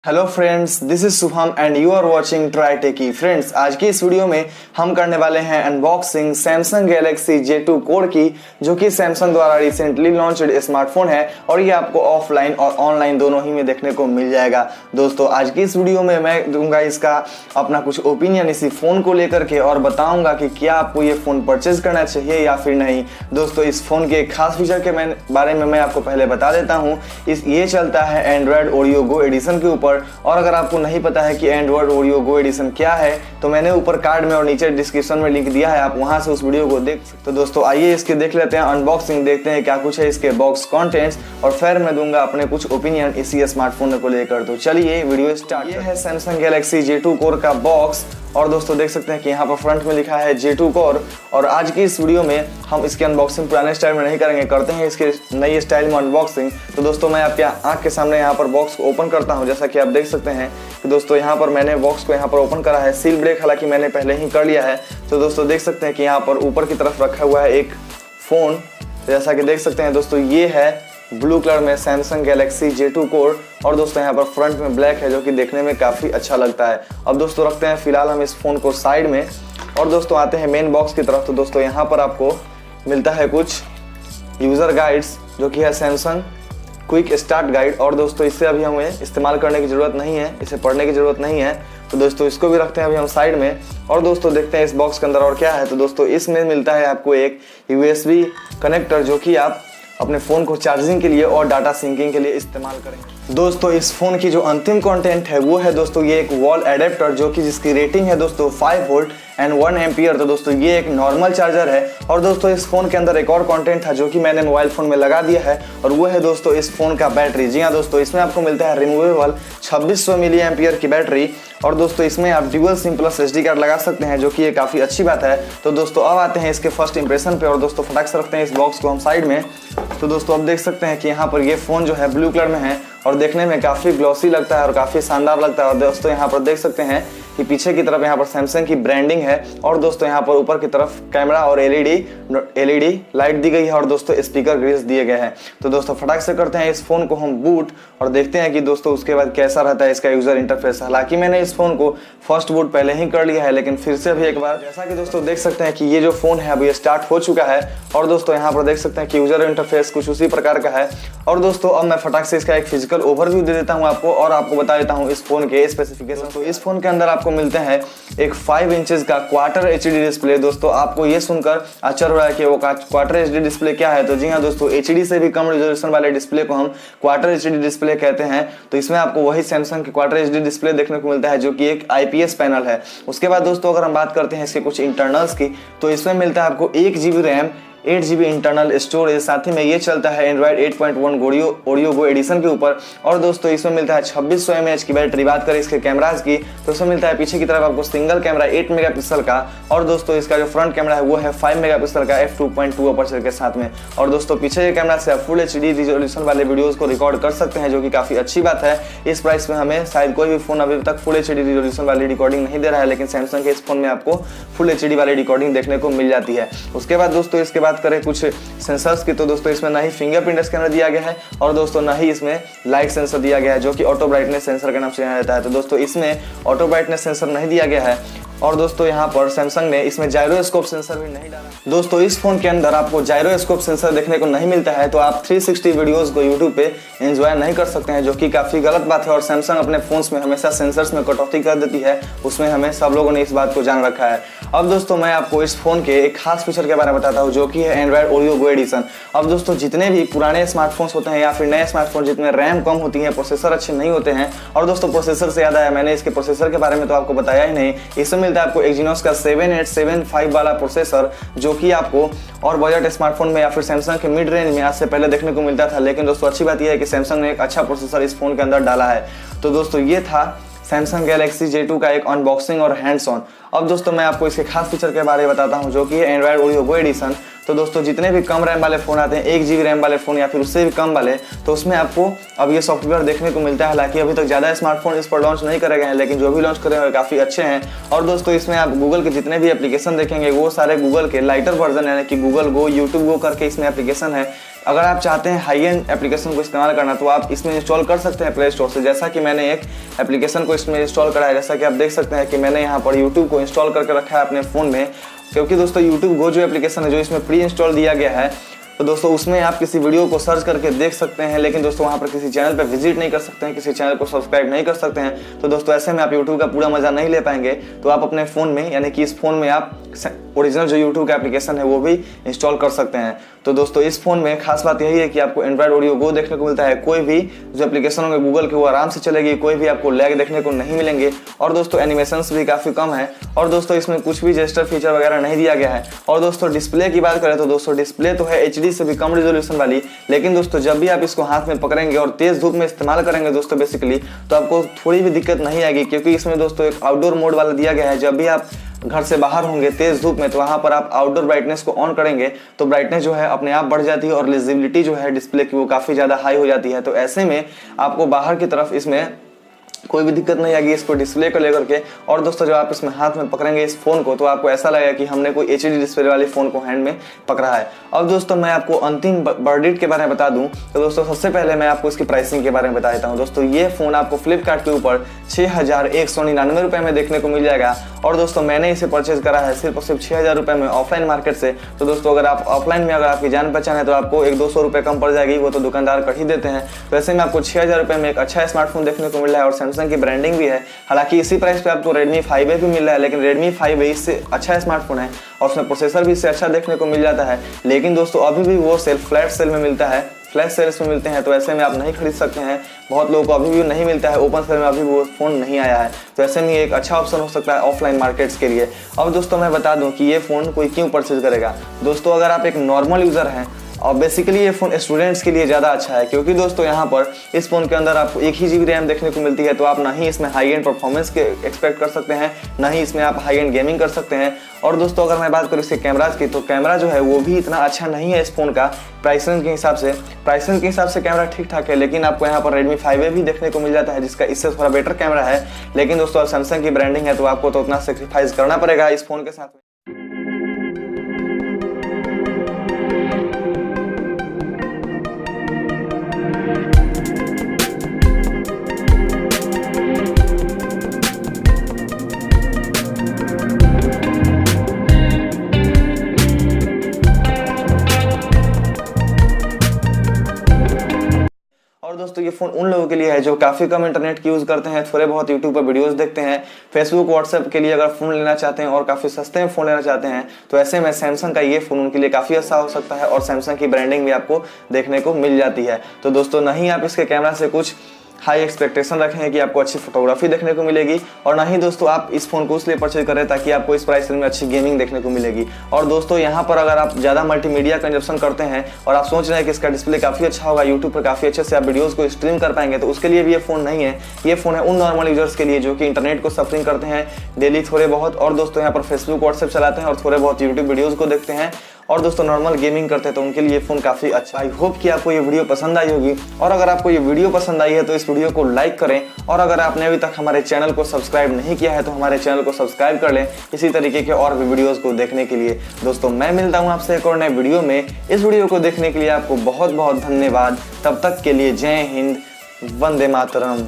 Hello friends, this is Shubham and you are watching try techy. Friends, आज की इस video में हम करने वाले हैं unboxing Samsung Galaxy J2 core की, जो कि सैमसंग द्वारा रिसेंटली लॉन्च्ड स्मार्टफोन है और ये आपको ऑफलाइन और ऑनलाइन दोनों ही में देखने को मिल जाएगा। दोस्तों, आज की इस वीडियो में मैं दूंगा इसका अपना कुछ ओपिनियन इसी फोन को लेकर के और बताऊंगा कि क्या आपको ये फोन परचेज करना चाहिए या फिर नहीं। दोस्तों, इस फोन के एक खास फीचर के बारे में मैं आपको पहले बता देता हूँ। ये चलता है एंड्रॉयड ओरियो गो एडिशन के ऊपर, और अगर आपको नहीं पता है कि एंड्रॉयड ओरियो गो एडिशन क्या है तो मैंने ऊपर कार्ड में और नीचे डिस्क्रिप्शन में लिंक दिया है, आप वहां से उस वीडियो को देख सकते। तो दोस्तों, आइए इसके देख लेते हैं अनबॉक्सिंग, देखते हैं क्या कुछ है इसके बॉक्स कंटेंट्स और फिर मैं दूंगा अपने कुछ ओपिनियन इसी स्मार्टफोन को लेकर। तो चलिए वीडियो स्टार्ट। ये है सैमसंग गैलेक्सी J2 कोर का बॉक्स और दोस्तों देख सकते हैं कि यहाँ पर फ्रंट में लिखा है J2 कोर। और आज की इस वीडियो में हम इसकी अनबॉक्सिंग पुराने स्टाइल में नहीं करेंगे, करते हैं इसके नई स्टाइल में अनबॉक्सिंग। तो दोस्तों, मैं आपके आंख के सामने यहाँ पर बॉक्स को ओपन करता हूँ। जैसा कि आप देख सकते हैं कि दोस्तों यहाँ पर मैंने बॉक्स को यहाँ पर ओपन करा है। सील ब्रेक हालांकि मैंने पहले ही कर लिया है। तो दोस्तों देख सकते हैं कि यहाँ पर ऊपर की तरफ रखा हुआ है एक फ़ोन। जैसा कि देख सकते हैं दोस्तों, ये है ब्लू कलर में सैमसंग गैलेक्सी J2 कोर और दोस्तों यहाँ पर फ्रंट में ब्लैक है, जो कि देखने में काफ़ी अच्छा लगता है। अब दोस्तों रखते हैं फिलहाल हम इस फ़ोन को साइड में और दोस्तों आते हैं मेन बॉक्स की तरफ। तो दोस्तों यहाँ पर आपको मिलता है कुछ यूज़र गाइड्स, जो कि है सैमसंग क्विक स्टार्ट गाइड। और दोस्तों इसे अभी हमें इस्तेमाल करने की ज़रूरत नहीं है, इसे पढ़ने की ज़रूरत नहीं है। तो दोस्तों इसको भी रखते हैं अभी हम साइड में और दोस्तों देखते हैं इस बॉक्स के अंदर और क्या है। तो दोस्तों इसमें मिलता है आपको एक USB कनेक्टर, जो कि आप अपने फ़ोन को चार्जिंग के लिए और डाटा सिंकिंग के लिए इस्तेमाल करेंगे। दोस्तों इस फ़ोन की जो अंतिम कंटेंट है वो है दोस्तों ये एक वॉल एडेप्टर, जो कि जिसकी रेटिंग है दोस्तों 5 वोल्ट एंड 1 एम्पियर। तो दोस्तों ये एक नॉर्मल चार्जर है। और दोस्तों इस फ़ोन के अंदर एक और कंटेंट था जो कि मैंने मोबाइल फ़ोन में लगा दिया है, और वो है दोस्तों इस फ़ोन का बैटरी। जी हाँ दोस्तों, इसमें आपको मिलता है रिमूवेबल 2600 मिली एम्पियर की बैटरी। और दोस्तों इसमें आप dual SIM plus SD card लगा सकते हैं, जो कि ये काफ़ी अच्छी बात है। तो दोस्तों अब आते हैं इसके फर्स्ट इंप्रेशन पे और दोस्तों फटाक से रखते हैं इस बॉक्स को हम साइड में। तो दोस्तों अब देख सकते हैं कि यहाँ पर ये फ़ोन जो है ब्लू कलर में है और देखने में काफ़ी ग्लॉसी लगता है और काफ़ी शानदार लगता है। और दोस्तों यहाँ पर देख सकते हैं कि पीछे की तरफ यहाँ पर सैमसंग की ब्रांडिंग है और दोस्तों यहाँ पर ऊपर की तरफ कैमरा और LED लाइट दी गई है और दोस्तों स्पीकर ग्रिल्स दिए गए हैं। तो दोस्तों फटाक से करते हैं इस फ़ोन को हम बूट और देखते हैं कि दोस्तों उसके बाद कैसा रहता है इसका यूज़र इंटरफेस। हालांकि मैंने इस फ़ोन को फर्स्ट बूट पहले ही कर लिया है, लेकिन फिर से अभी एक बार, जैसा कि दोस्तों देख सकते हैं कि ये जो फ़ोन है अभी स्टार्ट हो चुका है और दोस्तों यहाँ पर देख सकते हैं कि यूज़र इंटरफेस कुछ उसी प्रकार का है। और दोस्तों अब मैं फटाक से इसका एक फिजिकल ओवरव्यू दे देता हूँ आपको और आपको बता देता हूँ इस फ़ोन के स्पेसिफिकेशन। तो इस फ़ोन के अंदर आपको मिलते हैं एक 5 इंचेस का क्वार्टर HD डिस्प्ले। दोस्तों आपको ये सुनकर आश्चर्य हो रहा है कि वो क्वार्टर HD डिस्प्ले क्या है। तो जी हाँ दोस्तों, HD से भी कम रिजोल्यूशन वाले डिस्प्ले को हम क्वार्टर HD डिस्प्ले कहते हैं। तो इसमें आपको वही सैमसंग की क्वार्टर HD डिस्प्ले देखने को मिलता है, जो कि एक IPS पैनल है। उसके बाद दोस्तों अगर हम बात करते हैं इसके कुछ इंटरनल्स की, तो इसमें मिलता है आपको 1 GB RAM, 8 GB internal storage. साथ ही में ये चलता है एंड्रॉयड 8.1 ओरियो गो एडिशन के ऊपर। और दोस्तों इसमें मिलता है 2600 mAh की बैटरी। बात करें इसके कैमराज की तो इसमें मिलता है पीछे की तरफ आपको सिंगल कैमरा 8 मेगापिक्सल का, और दोस्तों इसका जो फ्रंट कैमरा है वो है 5 मेगापिक्सल का f2.2 अपर्चर के साथ में। और दोस्तों पीछे के कैमरा से आप फुल HD रिजोल्यूशन वाले वीडियोज़ को रिकॉर्ड कर सकते हैं, जो कि काफ़ी अच्छी बात है। इस प्राइस में हमें शायद कोई भी फ़ोन अभी तक फुल HD रिजोल्यूशन वाली रिकॉर्डिंग नहीं दे रहा है, लेकिन सैमसंग के इस फोन में आपको फुल HD वाली रिकॉर्डिंग देखने को मिल जाती है। उसके बाद दोस्तों इसके बात करें कुछ सेंसर्स की, तो दोस्तों इसमें ना ही फिंगरप्रिंट स्कैनर दिया गया है और दोस्तों ना ही इसमें लाइट सेंसर दिया गया है, जो कि ऑटो ब्राइटनेस सेंसर के नाम से जाना जाता है। तो दोस्तों इसमें ऑटो ब्राइटनेस सेंसर नहीं दिया गया है और दोस्तों यहाँ पर सैमसंग ने इसमें जायरोस्कोप सेंसर भी नहीं डाला। दोस्तों इस फोन के अंदर आपको जायरोस्कोप सेंसर देखने को नहीं मिलता है, तो आप 360 वीडियोस को यूट्यूब पे एंजॉय नहीं कर सकते हैं, जो कि काफ़ी गलत बात है। और सैमसंग अपने फोन्स में हमेशा सेंसर्स में कटौती कर देती है, उसमें हमें सब लोगों ने इस बात को जान रखा है। अब दोस्तों मैं आपको इस फोन के एक खास फीचर के बारे में बताता हूँ, जो कि है एंड्रॉयड ओरियो गो एडिशन। अब दोस्तों जितने भी पुराने स्मार्टफोन्स होते हैं या फिर नए स्मार्टफोन जितने रैम कम होती है, प्रोसेसर अच्छे नहीं होते हैं। और दोस्तों प्रोसेसर से याद आया, मैंने इसके प्रोसेसर के बारे में तो आपको बताया ही नहीं। इसमें मिलता है आपको एक्जिनोस 7875 वाला प्रोसेसर, जो कि आपको और बजट स्मार्टफोन में या फिर सैमसंग के मिड रेंज में आज से पहले देखने को मिलता था। लेकिन दोस्तों अच्छी बात यह है कि सैमसंग ने एक अच्छा प्रोसेसर इस फोन के अंदर डाला है। तो दोस्तों ये था सैमसंग गैलेक्सी J2 का एक अनबॉक्सिंग और हैंड्स ऑन। अब दोस्तों मैं आपको इसके खास फीचर के बारे में बताता हूं, जो कि है एंड्रॉयड ओरियो गो एडिशन। तो दोस्तों जितने भी कम रैम वाले फ़ोन आते हैं, 1 GB रैम वाले फ़ोन या फिर उससे भी कम वाले, तो उसमें आपको अब ये सॉफ्टवेयर देखने को मिलता है। हालांकि अभी तक ज़्यादा स्मार्टफोन इस पर लॉन्च नहीं करे गए हैं, लेकिन जो भी लॉन्च करे हुए काफ़ी अच्छे हैं। और दोस्तों इसमें आप गूगल के जितने भी एप्लीकेशन देखेंगे वो सारे गूगल के लाइटर वर्जन यानी कि गूगल गो, यूट्यूब गो करके इसमें एप्लीकेशन है। अगर आप चाहते हैं हाई एंड एप्लीकेशन को इस्तेमाल करना तो आप इसमें इंस्टॉल कर सकते हैं प्ले स्टोर से। जैसा कि मैंने एक एप्लीकेशन को इसमें इंस्टॉल करा है, जैसा कि आप देख सकते हैं कि मैंने यहाँ पर यूट्यूब को इंस्टॉल करके रखा है अपने फ़ोन में, क्योंकि दोस्तों यूट्यूब गो जो एप्लीकेशन है जो इसमें प्री इंस्टॉल दिया गया है, तो दोस्तों उसमें आप किसी वीडियो को सर्च करके देख सकते हैं, लेकिन दोस्तों वहाँ पर किसी चैनल पर विजिट नहीं कर सकते हैं, किसी चैनल को सब्सक्राइब नहीं कर सकते हैं। तो दोस्तों ऐसे में आप यूट्यूब का पूरा मज़ा नहीं ले पाएंगे। तो आप अपने फ़ोन में यानी कि इस फ़ोन में आप ओरिजिनल जो यूट्यूब का एप्लीकेशन है वो भी इंस्टॉल कर सकते हैं। तो दोस्तों इस फोन में खास बात यही है कि आपको एंड्रॉइड ओरियो गो देखने को मिलता है। कोई भी जो एप्लीकेशन होंगे गूगल के वो आराम से चलेगी, कोई भी आपको लैग देखने को नहीं मिलेंगे। और दोस्तों एनिमेशंस भी काफ़ी कम है। और दोस्तों इसमें कुछ भी जेस्टर फीचर वगैरह नहीं दिया गया है। और दोस्तों डिस्प्ले की बात करें तो दोस्तों डिस्प्ले तो है HD से भी कम रिजोल्यूशन वाली, लेकिन दोस्तों जब भी आप इसको हाथ में पकड़ेंगे और तेज़ धूप में इस्तेमाल करेंगे दोस्तों बेसिकली, तो आपको थोड़ी भी दिक्कत नहीं आएगी, क्योंकि इसमें दोस्तों एक आउटडोर मोड वाला दिया गया है। जब भी आप घर से बाहर होंगे तेज धूप में, तो वहां पर आप आउटडोर ब्राइटनेस को ऑन करेंगे तो ब्राइटनेस जो है अपने आप बढ़ जाती है और विजिबिलिटी जो है डिस्प्ले की वो काफ़ी ज़्यादा हाई हो जाती है। तो ऐसे में आपको बाहर की तरफ इसमें कोई भी दिक्कत नहीं आएगी इसको डिस्प्ले को लेकर के। और दोस्तों जब आप इसमें हाथ में पकड़ेंगे इस फोन को तो आपको ऐसा लगेगा कि हमने कोई HD डिस्प्ले वाले फोन को हैंड में पकड़ा है। अब दोस्तों मैं आपको अंतिम वर्डिक्ट के बारे में बता दूं तो दोस्तों सबसे पहले मैं आपको इसकी प्राइसिंग के बारे में बता देता हूं। दोस्तों ये फोन आपको फ्लिपकार्ट के ऊपर 6,199 रुपये में देखने को मिल जाएगा। और दोस्तों मैंने इसे परचेज करा है सिर्फ और सिर्फ 6,000 रुपये में ऑफलाइन मार्केट से। तो दोस्तों अगर आप ऑफलाइन में अगर आपकी जान पहचान है तो आपको 100-200 रुपये कम पड़ जाएगी, वो तो दुकानदार कर ही देते हैं। तो ऐसे में आपको 6,000 रुपये में एक अच्छा स्मार्टफोन देखने को मिल रहा है और सैमसंग की ब्रांडिंग भी है। हालांकि इसी प्राइस पे आपको Redmi 5A भी मिल रहा है, लेकिन Redmi 5A इससे अच्छा स्मार्टफोन है और उसमें प्रोसेसर भी इससे अच्छा देखने को मिल जाता है। लेकिन दोस्तों अभी भी वो फ्लैट सेल में मिलता है, फ्लैश सेल्स में मिलते हैं, तो ऐसे में आप नहीं खरीद सकते हैं। बहुत लोगों को अभी भी नहीं मिलता है, ओपन सेल में अभी वो फ़ोन नहीं आया है। तो ऐसे में एक अच्छा ऑप्शन हो सकता है ऑफलाइन मार्केट्स के लिए। अब दोस्तों मैं बता दूं कि ये फ़ोन कोई क्यों परचेज करेगा। दोस्तों अगर आप एक नॉर्मल यूज़र हैं और बेसिकली ये फ़ोन स्टूडेंट्स के लिए ज़्यादा अच्छा है, क्योंकि दोस्तों यहाँ पर इस फ़ोन के अंदर आपको 1 ही GB रैम देखने को मिलती है। तो आप ना ही इसमें हाई एंड परफॉर्मेंस के एक्सपेक्ट कर सकते हैं, ना ही इसमें आप हाई एंड गेमिंग कर सकते हैं। और दोस्तों अगर मैं बात करूँ इसके कैमराज की, तो कैमरा जो है वो भी इतना अच्छा नहीं है इस फ़ोन का प्राइसिंग के हिसाब से। प्राइसिंग के हिसाब से कैमरा ठीक ठाक है, लेकिन आपको यहाँ पर Redmi 5A भी देखने को मिल जाता है जिसका इससे थोड़ा बेटर कैमरा है। लेकिन दोस्तों सैमसंग की ब्रांडिंग है तो आपको तो उतना सेक्रीफाइस करना पड़ेगा इस फ़ोन के साथ में। और दोस्तों ये फ़ोन उन लोगों के लिए है जो काफ़ी कम इंटरनेट की यूज़ करते हैं, थोड़े बहुत यूट्यूब पर वीडियोस देखते हैं, फेसबुक व्हाट्सएप के लिए अगर फ़ोन लेना चाहते हैं और काफ़ी सस्ते में फ़ोन लेना चाहते हैं, तो ऐसे में सैमसंग का ये फ़ोन उनके लिए काफ़ी अच्छा हो सकता है। और सैमसंग की ब्रांडिंग भी आपको देखने को मिल जाती है। तो दोस्तों ना ही आप इसके कैमरा से कुछ हाई एक्सपेक्टेशन रखें कि आपको अच्छी फोटोग्राफी देखने को मिलेगी, और ना ही दोस्तों आप इस फ़ोन को इसलिए परचेज करें ताकि आपको इस प्राइस में अच्छी गेमिंग देखने को मिलेगी। और दोस्तों यहाँ पर अगर आप ज़्यादा मल्टीमीडिया कंजप्शन करते हैं और आप सोच रहे हैं कि इसका डिस्प्ले काफ़ी अच्छा होगा, यूट्यूब पर काफ़ी अच्छे से आप वीडियोज़ को स्ट्रीम कर पाएंगे, तो उसके लिए भी ये फ़ोन नहीं है। ये फ़ोन है उन नॉर्मल यूजर्स के लिए जो कि इंटरनेट को सफरिंग करते हैं डेली थोड़े बहुत, और दोस्तों यहाँ पर फेसबुक व्हाट्सएप चलाते हैं और थोड़े बहुत यूट्यूब वीडियोज़ को देखते हैं, और दोस्तों नॉर्मल गेमिंग करते हैं, तो उनके लिए फ़ोन काफ़ी अच्छा। आई होप कि आपको ये वीडियो पसंद आई होगी। और अगर आपको ये वीडियो पसंद आई है तो इस वीडियो को लाइक करें, और अगर आपने अभी तक हमारे चैनल को सब्सक्राइब नहीं किया है तो हमारे चैनल को सब्सक्राइब कर लें इसी तरीके के और भी वीडियोस को देखने के लिए। दोस्तों मैं मिलता हूँ आपसे एक और नए वीडियो में। इस वीडियो को देखने के लिए आपको बहुत बहुत धन्यवाद। तब तक के लिए जय हिंद, वंदे मातरम।